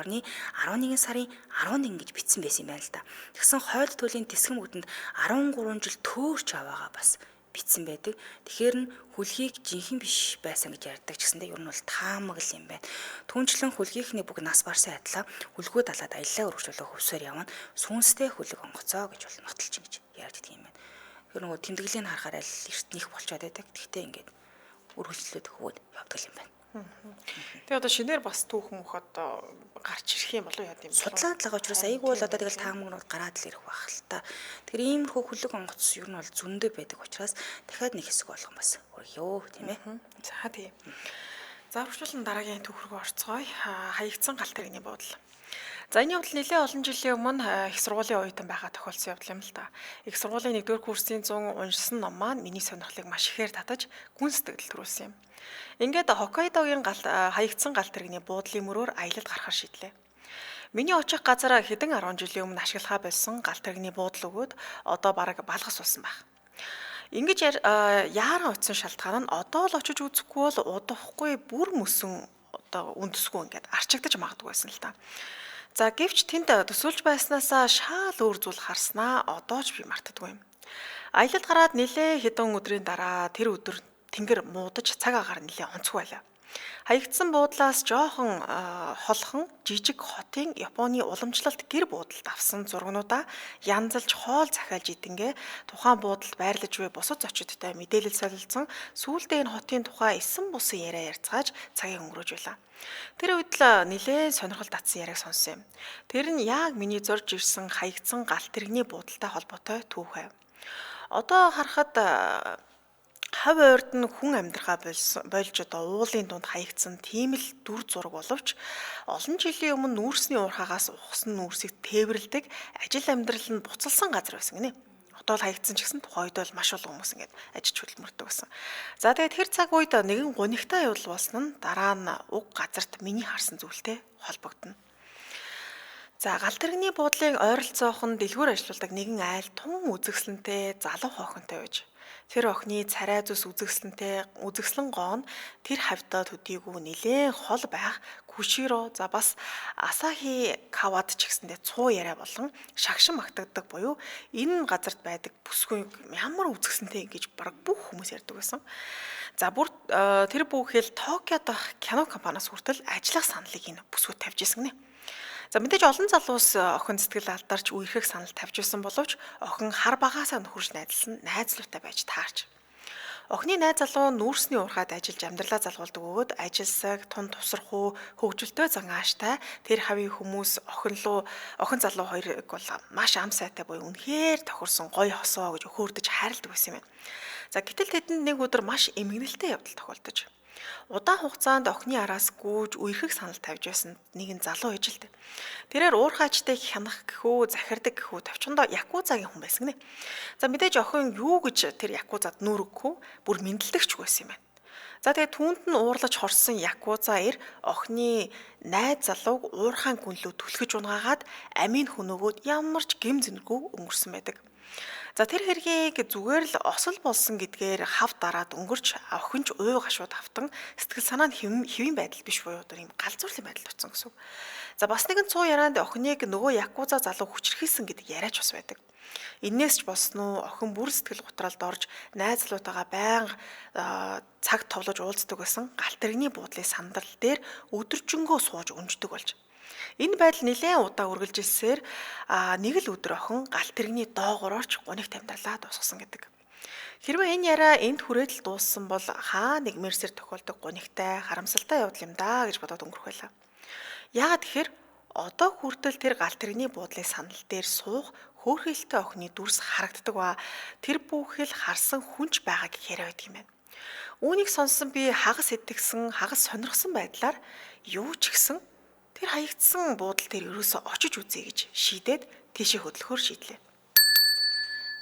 оны 11 сарын 11 гэж бичсэн байсан юм байна л да. Тэгсэн хойд туйлын тэсгэм үдэнд 13 жил төөрч аваагаа бас бичсэн байдаг. Тэгэхээр нь хөлгийг жинхэнэ биш байсан гэж ярьдаг ч гэсэндээ ер нь бол таамаглал юм байна. Түүнчлэн хөлгийнхний бүх нас барсан адилаа хөлгөө далаад аяллаа өргөжлөө хөвсөөр явна. Сүнстэй хөлөг онгоцоо гэж бол нотолж ин гэж ярьдаг юм байна. Тэр нөгөө тэмдэглэлийн харахаар аль эртнийх болчиход байдаг. Гэхдээ ингээд өргөжлөлөд хөвөд явдаг юм байна. Тэгээ одоо шинээр бас түүх мөх одоо гарч ирэх юм болов яа гэм бэ? Судлаад л байгаа учраас айгүй бол одоо тэгэл таамагнууд гараад л ирэх байх л та. Тэгэхээр иймэрхүү хөлөг онгоц ер нь бол зөндөө байдаг учраас дахиад нэг хэсэг болгон бас өргөё тийм ээ. За тийм. За үргэлжлүүлэн дараагийн түүх рүү орцгоё. Хаягдсан галт тэрэгний буудал. За энэ явдал нэлээд олон жилийн өмнө их сургуулийн оюутан байгаа тохиолдсон явдал юм л та. Их сургуулийн 1-р курсын 100 уншсан ном маань миний сонирхлыг маш ихээр татаж гүн сэтгэл төрүүлсэн юм. Ингээд Хоккайдогийн хаягдсан галт тэрэгний буудлын мөрөөр аялалд гарахар шийдлээ. Миний очих газар хэдэн 10 жилийн өмнө ашиглахаа болсон галт тэрэгний буудал өгөөд одоо бараг балгас болсон байх. Ингэж яаран утсан шалтгаан нь одоо л очиж үзэхгүй бол удахгүй бүр мөсөн одоо үндэсгүй ингээд арчигдаж магадгүй байсан л та. За гэвч тэнд төсөөлж байснаасаа шаал өөр зүйл харснаа одоо ч би мартдаггүй юм. Аялалд гараад нэлээ хэдэн өдрийн дараа тэр өдөр тэнгэр муудаж цаг агаар нэлээ онцгүй байлаа. Хаягдсан буудлаас жоохон холхон жижиг хотын Японы уламжлалт гэр буудалд авсан зургнуудаа янзалж хоол захиалж идэнгээ тухайн буудалд байрлаж буй бусад зочидтой мэдээлэл солилцсон сүүлдээ энэ хотын тухай эсэн бусын яриа ярьцгааж цагийг өнгөрөөж байлаа. Тэр үед л нэлээд сонирхол татсан яриаг сонссон юм. Тэр нь яг миний зорж ирсэн хаягдсан галт тэрэгний буудалтай холбоотой түүх байв. Одоо харахад хав ойрд нь хүн амьдрахаа болж одоо уулын дунд хаягдсан тийм л дүр зураг боловч олон жилийн өмнө нүүрсний уурхаагаас ухсан нүүрсийг тээвэрлдэг ажил амьдрал нь буцалсан газар байсан гинэ. Одоо л хаягдсан ч гэсэн тухайн үед бол маш олон хүмүүс ингэж ажиж хөдөлмөрдөг гэсэн. За тэгээд тэр цаг үед нэгэн гунигтай явдал болсон нь дараа нь уг газарт миний харсан зүйлтэй холбогдно. За галт тэрэгний буудлын ойролцоохон дэлгүүр ажилладаг нэгэн айл тун үзэсгэлэнтэй залуу охинтой байж тэр охины царай зүс үзэсгэлэн гоон тэр хавьдаа төдийгүй нэлээд хол байх Куширо за бас Асахи Кавад ч гэсэндээ цуу яриа болон шагшин магтагддаг буюу энэ газарт байдаг бүсгүй ямар үзэсгэлэнтэй гэж бараг бүх хүмүүс ярьдаг байсан. За бүр тэр бүхэл Токиод дах кино компаниас хүртэл ажиллах саналыг энэ бүсгүйд тавьж ирсэн гинэ. За мэдээж олон залуус охин сэтгэл алдарч үерхэх санал тавьж ирсэн боловч охин хар багаасаа нөхөрж найзлсан найзлуутай байж таарч. Охины найз залуу нүүрсний уурхаад ажиллаж амьдралаа залгуулдаг өгөөд ажилсаг, тун тусрах хөгжилтэй зангааштай тэр хавийн хүмүүс охин залуу хоёрыг бол маш ам сайтай буюу үнэхээр тохирсон гоё хосоо гэж өхөөрдөж хайрладаг байсан юм байна. За гэтэл тэдэнд нэг өдөр маш эмгэнэлтэй явдал тохиолдож. Удаан хугацаанд охины араас гүйж үерхэх санал тавьж байсан нэгэн залуу ээжилтэй. Тэрээр уурхаачтай хянах гэхүү, захирдаг гэхүү товчондоо якузагийн хүн байсан гинэ. За мэдээж охин юу гэж тэр якузад нүүр өгөхгүй, бүр мэндэлдэгч байсан юм байна. За тэгээ түүнд нь уурлаж хорсон якуза ир охины найз залууг уурхаан гүнлөө түлхэж унгаагаад амийн хөнөөгөөд ямар ч гэм зэнэргүй өнгөрсөн байдаг. За тэр хэргийг зүгээр л осол болсон гэдгээр хав дараад өнгөрч охинч уу гашууд автан сэтгэл санаа нь хэвийн байдал биш буюу одоо юм галзуурлын байдалд очсон гэсэн. За бас нэгэн цуу ярианд охиныг нөгөө якуза залуу хүчрхийлсэн гэдэг яриач бас байдаг. Иннээс ч босноо охин бүр сэтгэл гутралд орж найзлуутайгаа байнга цаг товлож уулздаг байсан галт тэрэгний буудлын сандал дээр өдөржингөө сууж өнждөг болж. Энэ байдал нэлээд удаа үргэлжилсээр нэг л өдөр охин галт тэрэгний доогоор орч гунигт амьдралаа дуусгасан гэдэг. Хэрвээ энэ яриа энд хүрээд л дууссан бол хаа нэг мэрсэр тохиолдог гунигтай харамсалтай явдал юм даа гэж бодоод өнгөрөх байлаа. Яагаад тэгэхээр одоо хүртэл тэр галт тэрэгний буудлын сандал дээр суух хөөрхөлтэй охины дүрс харагддаг ба тэр бүхэл харсан хүнч байгааг яриа байдаг юм байна. Үүнийг сонссон би хагас итгэсэн, хагас сонирхсан байдлаар юу ч гэсэн тэр хаягдсан буудал дээр ерөөсөө очиж үзье гэж шийдээд тийшээ хөдлөхөөр шийдлээ.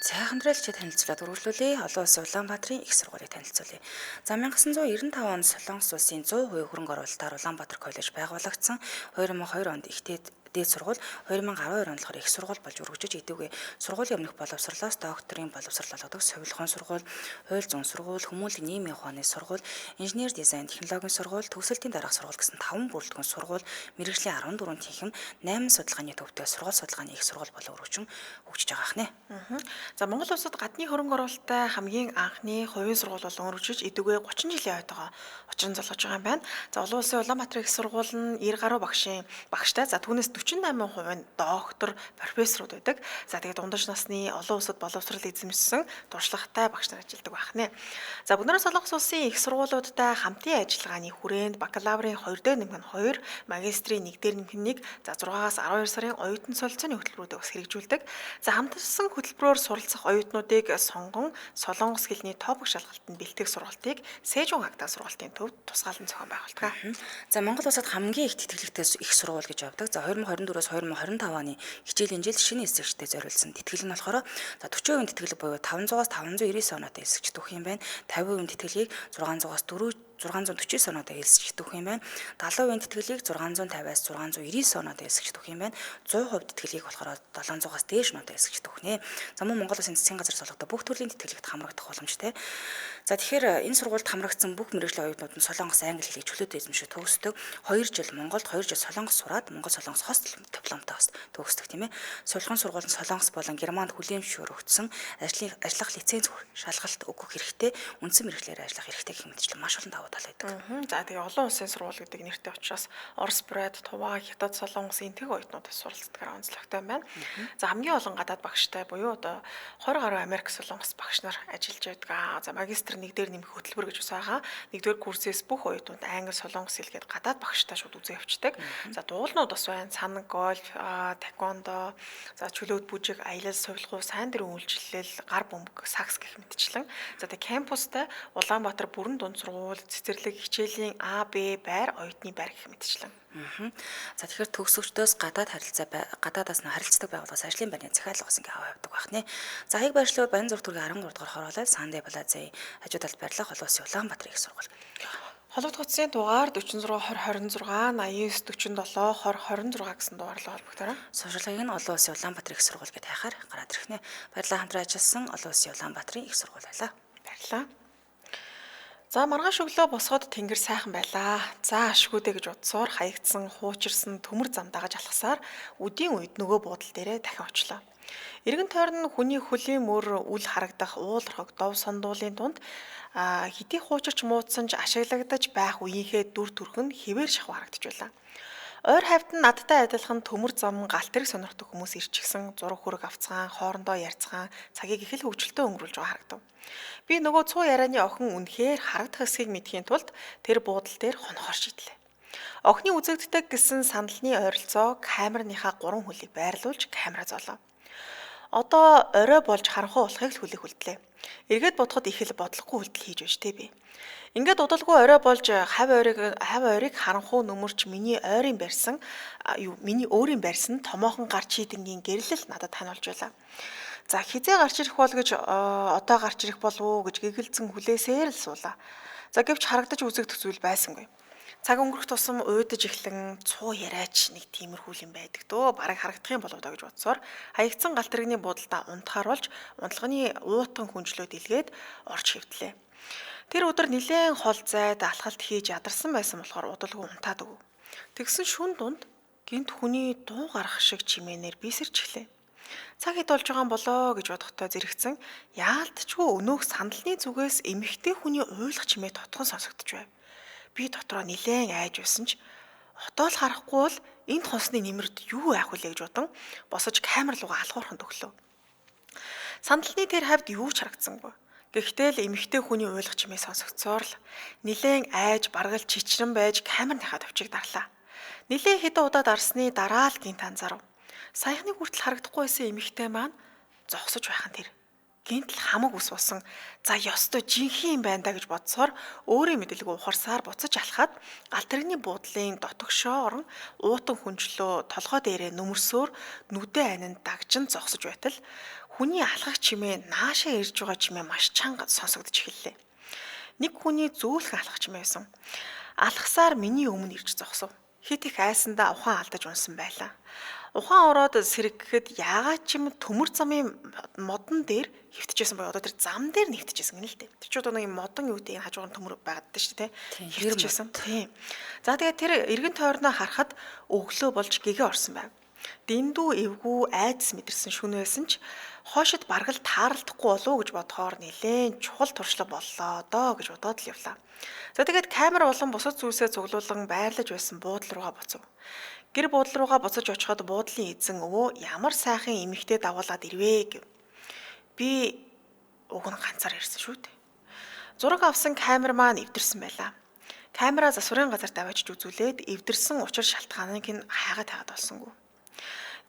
За хамтралч танилцуулаад үргэлжлүүлээ. Олон улсын Улаанбаатарын их сургуулийг танилцуулъя. За 1995 онд Солонгос улсын 100% хөрөнгө оруулалтаар Улаанбаатар коллеж байгуулагдсан. 2002 онд ихтэй дээд сургууль, 2012 онд болохоор их сургууль болж өргөжөж идэвгүй. Сургуулийн өмнөх боловсролоос докторийн боловсрол олгодог Совилхон сургууль, хууль зүйн сургууль, хүмүүлийн нийгмийн ухааны сургууль, инженер дизайн технологийн сургууль, төгсөлтийн дараах сургууль гэсэн 5 бүрэлдэхүүн сургууль, мэргэжлийн 14 тэнхим, 8 судалгааны төвтэй сургууль судалгааны их сургууль болон өргөжин хөгжиж байгаа хнэ. За Монгол улсад гадны хөрөнгө оруулалттай хамгийн анхны хувийн сургууль болон өргөжөж идэвгүй 30 жилийн хойдоо учран залгаж байгаа юм байна. За олон улсын Улаанбаатар их сургууль нь 90 гаруй багштай. За түүнээс 48% нь доктор, профессорууд байдаг. За тэгээд дундаж насны олон улсад боловсрол эзэмшсэн туршлагатай багш нар ажилладаг байх нэ. За бүгд Солонгос улсын их сургуулиудтай хамтын ажиллагааны хүрээнд бакалаврын 2 дээр нэмэх нь 2, магистрийн 1 дээр нэмэх нь 1, за 6-аас 12 сарын оюутан солилцооны хөтөлбөрүүдийг бас хэрэгжүүлдэг. За хамтарсан хөтөлбөрөөр суралцах оюутнуудыг сонгон Солонгос хэлний топ шалгалтанд бэлтгэх сургалтыг Сэжун хагтаа сургалтын төвд тусгаалan зохион байгуулдаг. За Монгол улсад хамгийн их тэтгэлэгтэй их сургууль гэж явдаг. За 2024-өөс 2025 оны хичээлийн жил шинэ эсрэгчдэд зориулсан тэтгэл нь болохоор за 40% тэтгэлэг буюу 500-аас 599 оноотой эсрэгч төгөх юм байна. 50% тэтгэлгийг 600-аас 649 оноотой эсрэгч төгөх юм байна. 70% тэтгэлгийг 650-аас 699 оноотой эсрэгч төгөх юм байна. 100% тэтгэлгийг болохоор 700-аас дээш оноотой эсрэгч төгнө. За мөн Монгол улсын засгийн газар солонготой бүх төрлийн тэтгэлэгт хамрагдах боломжтой. За тэгэхээр энэ сургуульд хамрагдсан бүх мэргэжлийн оюутнууд нь Солонгос англи хэлийг чөлөөтэй эзэмшиж төгсдөг. 2 жил Монголд, 2 жил Солонгос сураад Монгол-Солонгос хостел дипломтой төгсдөг тийм ээ. Сургуулийн сургууль нь Солонгос болон Германд хүлээн зөвшөөрөгдсөн ажиллах лиценз шалгалт өгөх хэрэгтэй, үндсэн мэргэжлээр ажиллах хэрэгтэй гэх мэтчлэн маш олон давуу тал байдаг. За тэгээ олон улсын сургууль гэдэг нэртэй учраас Орос, Брат, Туваа, Хятад, Солонгос энтэг оюутнуудаас суралцдагаар онцлогтой байна. За хамгийн олон гадаад багштай буюу одоо 20 гаруй Америк, Солонгос багш нар ажиллаж байдаг. За магистр 1 дээр нэмэх хөтөлбөр гэж бас байгаа. 1-р курсээс бүх оюутнууд англи, солонгос хэлгээд гадаад багштай шууд үзээ явчихдаг. За дуулнууд бас байна. Цанаг, гольф, таеквондо, за чөлөөт бүжиг, аялал, сувилгуу, сайн дурын үйлчлэл, гар бөмбөг, сакс гэх мэтчлэн. За тэгээ кампустай Улаанбаатар бүрэн дунд сургууль, цэцэрлэг, хичээлийн А, Б байр, оюутны байр гэх мэтчлэн. За тэгэхээр төгсөгчдөөс гадаадаас нь харилцдаг байгууллагаас ажлын байрны захиалга бас ингээ аваа явдаг байх нэ. За хаяг байршлууд Баян Зүрх төргийн 13 дугаар хороолол Сандэ Плаза хажуу талд байрлах олон улсын Улаанбаатар их сургууль. Холбогд утасны дугаар 46 20 26 89 47 20 26 гэсэн дугаарлаа холбогдорой. Сурвалжлагыг нь олон улсын Улаанбаатар их сургууль гэдээ хайхаар гараад ирэх нэ. Баярлалаа хамтран ажилласан олон улсын Улаанбаатарын их сургууль байлаа. Баярлалаа. За маргааш өглөө босгоод тэнгэр сайхан байлаа. За ашгүйдэ гэж бодсоор хаягдсан, хуучирсан төмөр зам дагаж алхасаар үдийн үед нөгөө буудал дээрээ дахин очлоо. Эргэн тойрон нь хүний хөлийн мөр үл харагдах уулархаг дов сондуулын дунд хэдий хуучирч муудсан ч ашиглагдаж байх үеийнхээ дүр төрх нь хിവэр шахуу харагдаж байлаа. Ойр хавьд нь надтай адилхан төмөр зам галтрыг сонирхдаг хүмүүс ирчихсэн, зураг хүрэг авцгаан, хоорондоо ярьцгаан, цагийг их л хөвгөлтөө өнгөрүүлж байгаа харагдав. Би нөгөө цуу ярианы охин үнэхээр харагдах хэсгийг мэдхийн тулд тэр буудал дээр хонохоор шийдлээ. Охины үзэгддэг гэсэн сандалны ойролцоо камерныхаа 3 хөлийг байрлуулж камера зоолоо. Одоо орой болж харанхуй болохыг л хүлээх үлдлээ. Эргээд бодоход их л бодлохгүй үйлдэл хийж байж тээ би. Ингээд удалгүй орой болж хав ойрыг харанхуй нөмөрч миний өөрийн барьсан томоохон гарч хийдэнгийн гэрлэл надад таниулж байлаа. За хизээ гарч ирэх бол гэж одоо гарч ирэх болов уу гэж гэгэлцэн хүлээсээр л суулаа. За гэвч харагдаж үзэгдэх зүйл байсангүй. Цаг өнгөрөх тусам уйдаж эхлэн цуу яриач нэг тиймэрхүү юм байдаг дөө. Бараг харагдах юм болов доо гэж бодсоор хаягдсан галтрэгний буудалдаа унтахаар болж унтлагын уутан хүнжлөөд илгээд орж хэвтлээ. Тэр өдөр нилээн хол зайд алхалт хийж ядарсан байсан болохоор удалгүй унтаад өг. Тэгсэн шүн дунд гинт хүний дуу гарах шиг чимээнээр бисэрч эхлэв. Цаг хэд болж байгаа юм болоо гэж бодохдоо зэрэгцэн яалтчгүй өнөөх сандалны зүгээс эмэгтэй хүний уйлах чимээ тотхон сонсогдож байв. Би дотроо нилээн айж байсан ч одоо л харахгүй бол энд хонсны нэмэрд юу айх вүлээ гэж бодон босож камер руугаа алхуурханд өглөө. Сандалны тэр хавьд юу ч харагдсангүй. Гэхдээ л эмэгтэй хүний уйлах чимээ сонсогдсоор л нилээн айж баргал чичрэн байж камерныхаа товчийг дарлаа. Нилээн хэдэн удаа дарсны дараа л гинт анзаарав. Саяхны хүртэл харагдахгүй байсан эмэгтэй маань зогсож байхan тэр. Гинт л хамаг ус болсон. За ёстой жинхэнэ юм байна да гэж бодсоор өөрийн мэдлэг ухарсаар буцаж алхаад галтрэгний буудлын дотогшоо орон уутан хүнжлөө толгой дээрээ нөмөрсөөр нүдэ анинд дагжин зогсож байтал хүний алхах чимээ наашаа ирж байгаа чимээ маш чанга сонсогдож эхэллээ. Нэг хүний зөөлхөн алхах чимээ байсан. Алхасаар миний өмнө ирж зогсов. Хит их айсандаа ухаан алдаж унсан байлаа. Ухаан ороод сэргэхэд яагаад ч юм төмөр замын модон дээр хөвтөжсэн боёо одоо тэр зам дээр нэвтчихсэн гэнэ л дээ. Тэр ч одоо нэг юм модон юутэй хажуугаар төмөр байгаад дээ шүү дээ. Хөвтөжсэн. Тийм. За тэгээд тэр эргэн тойрноо харахад өглөө болж гэгээ орсон байв. Дэндүү эвгүй айдас мэдэрсэн шүн байсан ч хоошид баргал тааралдахгүй болов уу гэж бодохоор нэлээд чухал туршлага боллоо доо гэж бодоод л явлаа. За тэгээд камер болон бусад зүйлсээ цуглуулan байрлаж байсан буудлын руугаа буцав. Гэр буудлын руугаа буцаж очиход буудлын эзэн өвөө ямар сайхан эмэгтэй дагуулад ирвэ гэв. Би уг нь ганцаар ирсэн шүү дээ. Зураг авсан камер маань эвдэрсэн байлаа. Камера засварын газар даваачж үзүүлээд эвдэрсэн учир шалтгааныг нь хайгаад олсонгүй.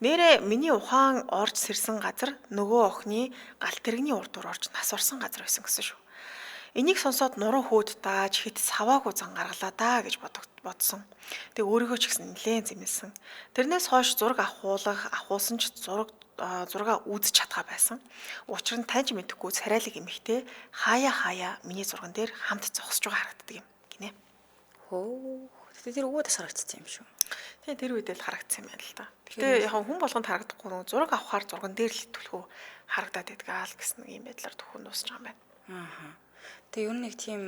Нэрэ миний ухаан орж сэрсэн газар нөгөө охины галтрэгний урдуур орж нас орсон газар байсан гэсэн шүү. Энийг сонсоод нуруу хөөд дааж хит саваагүй зан гаргалаа даа гэж бодсон. Тэг өөрийгөө ч гэсэн нэлээд зэмэлсэн. Тэрнээс хойш зураг авахулсан ч зураг үзэж чадгаа байсан. Учир нь таньж мэдэхгүй царайлаг эмэгтэй хаяа миний зурган дээр хамт зогсож байгаа харагддаг юм гинэ. Хөө. Тэгэхээр тэр өвөө тасарагдсан юм шүү. Тэгээ тэр үед л харагдсан юм байна л да. Гэтэ яг хүн болгонд харагдахгүй нөө зураг авахаар зурган дээр л төлхөө харагдаад байдгаа л гэсэн нэг юм байдлаар төхөн дуусч байгаа юм байна. Аа. Тэгээ ер нь нэг тийм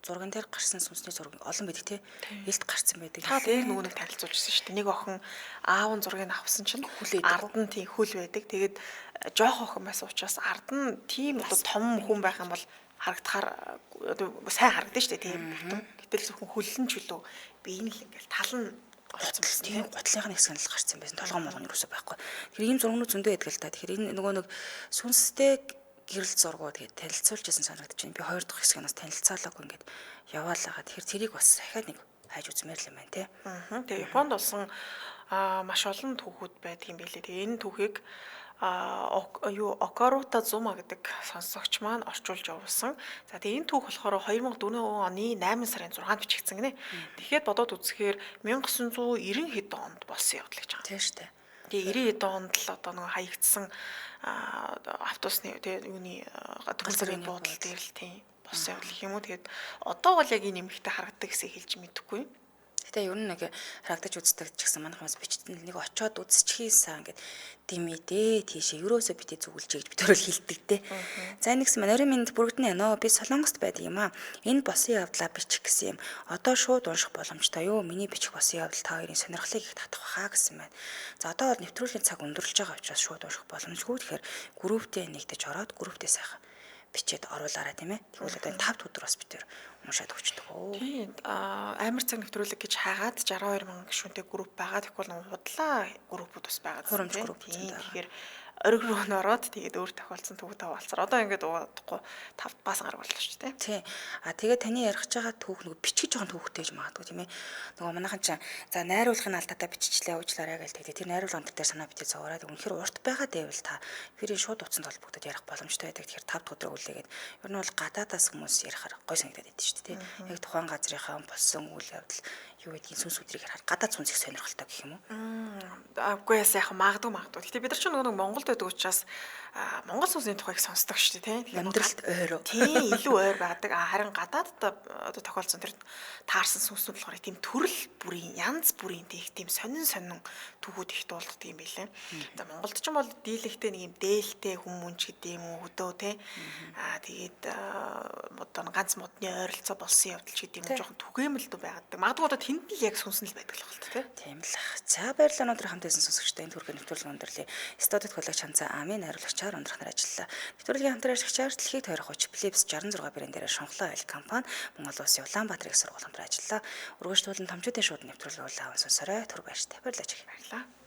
зурган дээр гарсан сүнсний зураг олон байдаг те. Илт гарсан байдаг. Та дээр нөгөө нэг танилцуулжсэн шүү дээ. Нэг охин аав нь зургийг авсан чинь ард нь тийм хөл байдаг. Тэгээд жоох охин байсан учраас ард нь тийм одоо том хүн байх юм бол харагдахаар сайн харагдаж шүү дээ тийм бүтэн. Гэтэл зөвхөн хөлн ч үлээ би энэ л ингээл тал нь олцсон байсан. Тийм готлынхаа хэсэг нь л гарсан байсан. Толгой молгон юусоо байхгүй. Тэгэхээр ийм зургнууд зөндөө байдаг л та. Тэгэхээр энэ нөгөө нэг сүнстэй гэрэл зургууд тэгээд танилцуулж байсан санагдаж байна. Би хоёр дахь хэсгийг нас танилцаалаагүй ингээд яваалаа. Тэгэхээр тэрийг бас дахиад нэг хайж үзмээр л юм байна те. Тэгээ Японд болсон маш олон түүхүүд байдаг юм билээ. Тэгээ энэ түүхийг Окарута Зума гэдэг сонсогч маань орчуулж явуулсан. За тэгээ энэ түүх болохоор 2004 оны 8 сарын 6-нд бичигдсэн гинэ. Тэгэхэд бодоод үзэхээр 1990 хэд онд болсон явдал гэж байгаа. Тийм шүү дээ. Тэгээ 90 хэд онд л одоо нэг хаягдсан автобусны тэгээ юуны газрын буудлын дээр л тийм болсон явдал юм уу. Тэгээд одоо бол яг энэ нэмэгтэй харагддаг гэсэн хэлж мэдэхгүй. Гэтэ ер нь нэг харагдаж үздэг ч гэсэн манайх хүмүүс бичсэн нэг очиод үзчихийсэн гэд димидээ тийшээ ерөөсөө битээ зүгэлжээ гэж битүүрэл хэлдэг те. За нэгс манайрын минь бүрэгдэн яно би Солонгост байдаг юм аа. Энэ босын явдлаа бичих гэсэн юм. Одоо шууд унших боломжтой юу? Миний бичих босын явдал та хоёрын сонирхлыг их татах баха гэсэн байна. За одоо бол нэвтрүүлгийн цаг өндөрлөж байгаа учраас шууд унших боломжгүй. Тэгэхээр групптэй нэгдэж ороод групптэй сайхан бичээд оруулаарай тийм ээ. Тэгвэл одоо 5 өдөр бас битэр уншаад өгчдөг. Тийм амар цаг нэвтрүүлэг гэж хаагаад 62 мянган гишүүнтэй групп байгаа. Тэгвэл худлаа группууд бас байгаа. Хурамч групп тийм. Тэгэхээр ориг руу ороод тэгээд өөр тохиолдсон түүх таваалцаар. Одоо ингээд уухгүй 5 бас гараг боллоо шүү дээ. Тий. Тэгээд таны ярих гэж байгаа түүх нөгөө бичиж жоохон түүхтэйж магадгүй тийм ээ. Нөгөө манайхан чинь за найруулгын алдаатай биччихлээ уучлаарай гээл тэгээд тэр найруулга өндөр дээр санаа битээ зураад үнэхээр урт байгаа дэвэл та тэрийг шууд утсанд холбогдоод ярих боломжтой байдаг. Тэгэхээр 5 өдөр үлээгээд ер нь бол гадаадаас хүмүүс ярихаар гой санагдаад байдаг шүү дээ. Яг тухайн газрынхаа болсон үйл явдал юу гэдгийг сүнс өдрийг харахад гадаад сүнс их сонирхолтой гэх юм уу? Үгүй яасан магадгүй. Гэтэ бид нар ч нөгөө Монголд байдаг учраас Монгол сүнсийн тухайг сонсдог шүү дээ, тийм. Амьдралд ойроо. Тийм, илүү ойр байдаг. Харин гадаадд одоо тохиолдсон тэр таарсан сүнснүүд болохоор тийм төрөл бүрийн, янз бүрийн тийм сонин түүхүүд их дуулдаг юм билээ. За Монголд ч юм бол дийлэгтэй нэг юм дээлтэй хүмүүнч гэдэг юм уу, хөдөө тийм. Тэгээд одоо ганц модны ойролцоо болсон явдал ч гэдэг юм жоохон түгээмэл дүү байгадаг. Магадгүй одоо тэнд л яг сүнс нь л байдаг л байна тийм. Тийм л. За баярлалаа өнөөдөр хамт байсан сонсогчдоо энэ төрхөөр нэвтрүүлэг өндөрлөе. Студид хөтлөгч Ханзаа Амийн найруулагчаар ундрах нар ажиллалаа. Нэвтрүүлгийн хамтран ашигчаар дэлхийд тойрох хүч Philips 66 брэндээр шунхлаа ойл компани Монгол Улсын Улаанбаатар их сургууль хамтран ажиллалаа. Өргөжлүүлэн томчуудын шууд нэвтрүүлэг аван сонсорой. Түр баяртай. Баярлалаа. Баярлалаа.